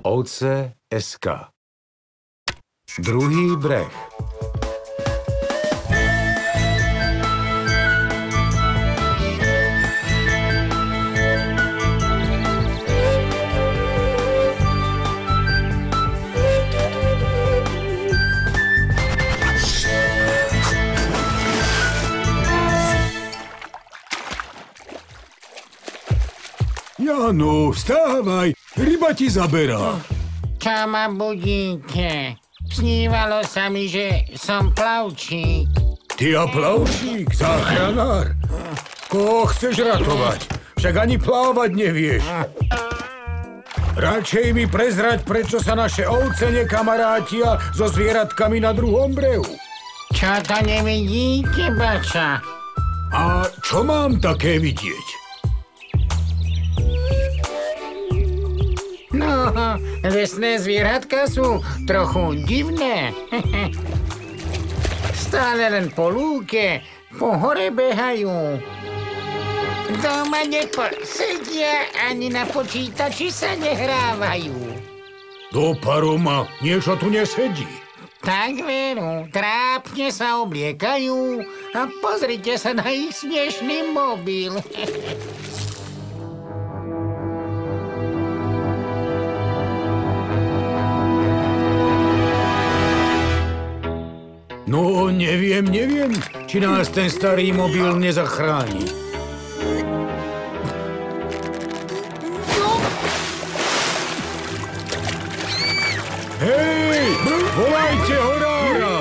Ovce.sk. Druhý breh. Jano, vstávaj, ryba ti zaberá. Čo ma budíte? Snívalo sa mi, že som plavčík. Ty a plavčík, záchranár. Koho chceš ratovať? Však ani plávať nevieš. Radšej mi prezrať, prečo sa naše ovce nekamarátia so zvieratkami na druhom brehu. Čo to nevidíte, bača? A čo mám také vidieť? No, lesné zvieratka sú trochu divné. Stále len po lúke, po hore behajú. Doma neposedia, ani na počítači sa nehrávajú. Do paroma niečo tu nesedí. Tak veru, trápne sa obliekajú a pozrite sa na ich smiešný mobil. No, neviem, či nás ten starý mobil nezachráni. Hej, volajte horára!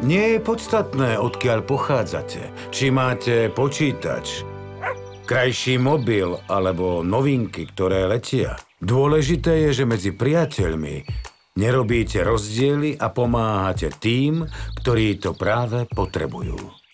Nie je podstatné, odkiaľ pochádzate. Či máte počítač, krajší mobil alebo novinky, ktoré letia. Dôležité je, že medzi priateľmi nerobíte rozdiely a pomáhate tým, ktorí to práve potrebujú.